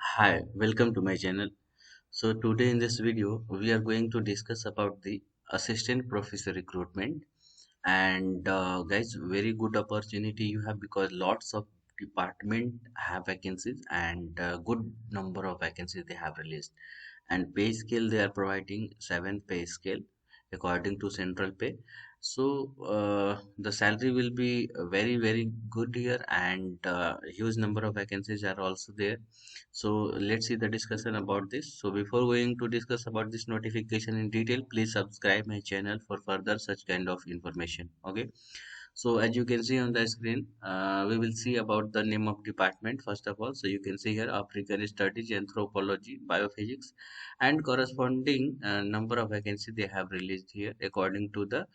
Hi, welcome to my channel. So today in this video, we are going to discuss about the assistant professor recruitment. And guys, very good opportunity you have because lots of department have vacancies and good number of vacancies they have released. And pay scale they are providing seven pay scale according to central pay. So the salary will be very good here and huge number of vacancies are also there. So let's see the discussion about this. So before going to discuss about this notification in detail, please subscribe my channel for further such kind of information. Okay. So as you can see on the screen, we will see about the name of department first of all. So you can see here African Studies, Anthropology, Biophysics, and corresponding number of vacancy they have released here according to the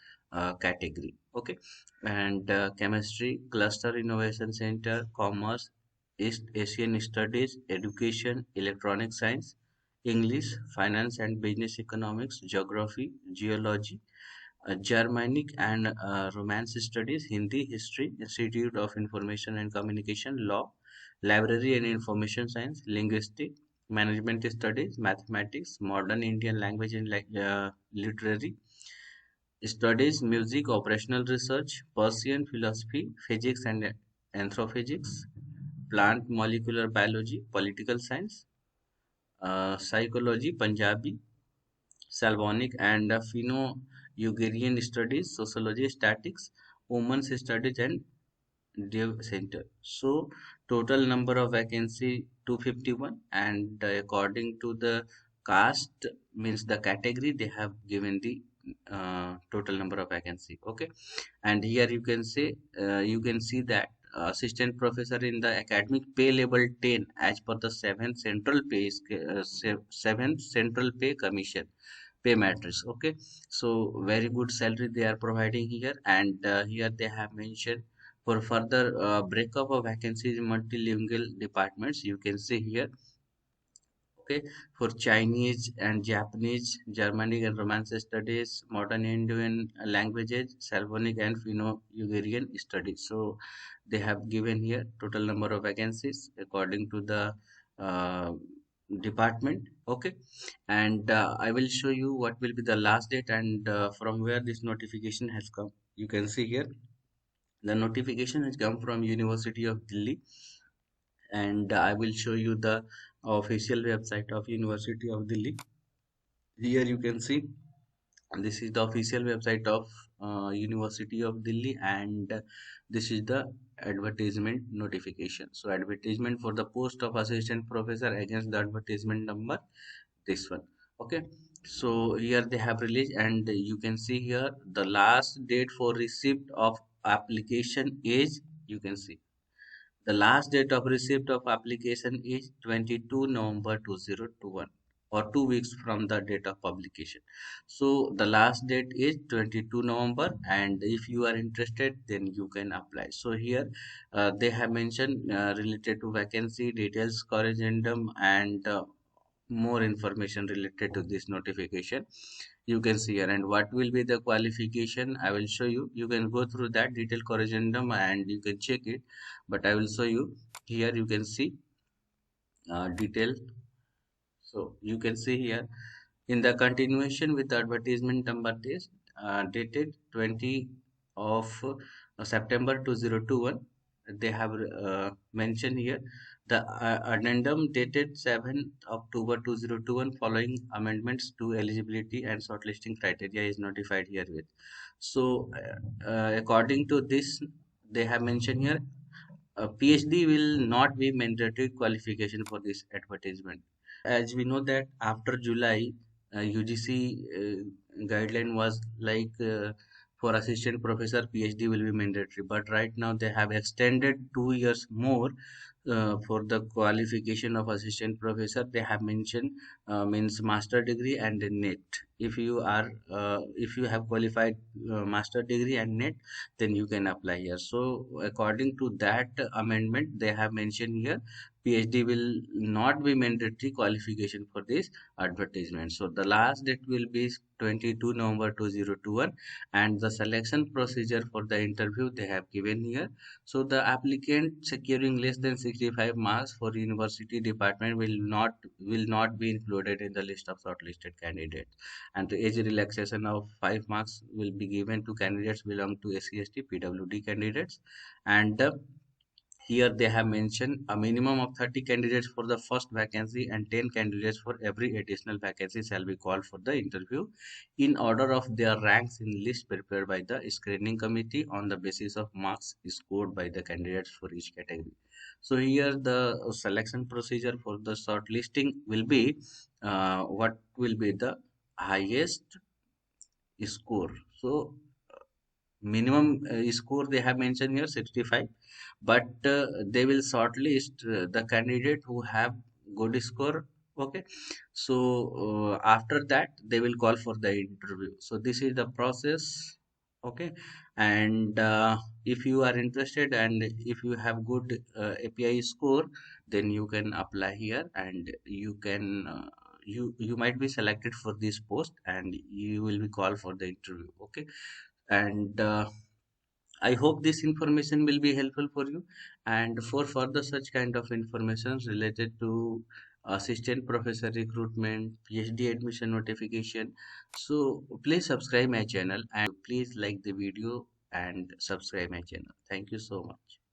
category. Okay, and Chemistry, Cluster Innovation Center, Commerce, East Asian Studies, Education, Electronic Science, English, Finance and Business Economics, Geography, Geology, Germanic and Romance Studies, Hindi, History, Institute of Information and Communication, Law, Library and Information Science, Linguistic, Management Studies, Mathematics, Modern Indian Language and Literary Studies, Music, Operational Research, Persian Philosophy, Physics and Anthropophysics, Plant Molecular Biology, Political Science, Psychology, Punjabi, Slavonic and Finno-Ugarian Studies, Sociology, Statistics, Women's Studies and Dev Center. So total number of vacancy 251 and according to the caste means the category they have given the total number of vacancy. Okay, and here you can see that assistant professor in the academic pay level 10 as per the 7th central pay commission pay matrix. Okay, so very good salary they are providing here, and here they have mentioned for further breakup of vacancies in multilingual departments. You can see here. Okay, for Chinese and Japanese, Germanic and Romance studies, modern Indian languages, Slavonic and Finno-Ugarian studies. So they have given here total number of vacancies according to the uh, department. Okay, and I will show you what will be the last date and from where this notification has come. You can see here the notification has come from University of Delhi, and I will show you the official website of University of Delhi. Here you can see this is the official website of University of Delhi, and this is the advertisement notification. So advertisement for the post of assistant professor against the advertisement number, this one. Okay, so here they have released, and you can see here the last date for receipt of application is, you can see the last date of receipt of application is 22 November 2021, or 2 weeks from the date of publication. So the last date is 22 November, and if you are interested then you can apply. So here they have mentioned related to vacancy details, corrigendum, and more information related to this notification. You can see here, and what will be the qualification I will show you. You can go through that detailed corrigendum and you can check it, but I will show you. Here you can see detail. So you can see here in the continuation with the advertisement number this dated 20 of September 2021, they have mentioned here the addendum dated 7th October 2021 following amendments to eligibility and shortlisting criteria is notified herewith. So according to this, they have mentioned here a PhD will not be mandatory qualification for this advertisement. As we know that after July, UGC guideline was like for assistant professor PhD will be mandatory, but right now they have extended 2 years more for the qualification of assistant professor. They have mentioned means master degree and net. If you have qualified master degree and net, then you can apply here. So according to that amendment, they have mentioned here PhD will not be mandatory qualification for this advertisement. So the last date will be 22 November 2021, and the selection procedure for the interview they have given here. So the applicant securing less than 65 marks for university department will not be included in the list of shortlisted candidates, and the age relaxation of 5 marks will be given to candidates belong to SC ST PWD candidates. And here they have mentioned a minimum of 30 candidates for the first vacancy and 10 candidates for every additional vacancy shall be called for the interview in order of their ranks in list prepared by the screening committee on the basis of marks scored by the candidates for each category. So here the selection procedure for the shortlisting will be what will be the highest score. So minimum score they have mentioned here 65, but they will shortlist the candidate who have good score. Okay, so after that they will call for the interview. So this is the process. Okay, and if you are interested and if you have good API score, then you can apply here, and you can you might be selected for this post and you will be called for the interview. Okay, and I hope this information will be helpful for you. And for further such kind of information related to assistant professor recruitment, PhD admission notification, so please subscribe my channel and please like the video and subscribe my channel. Thank you so much.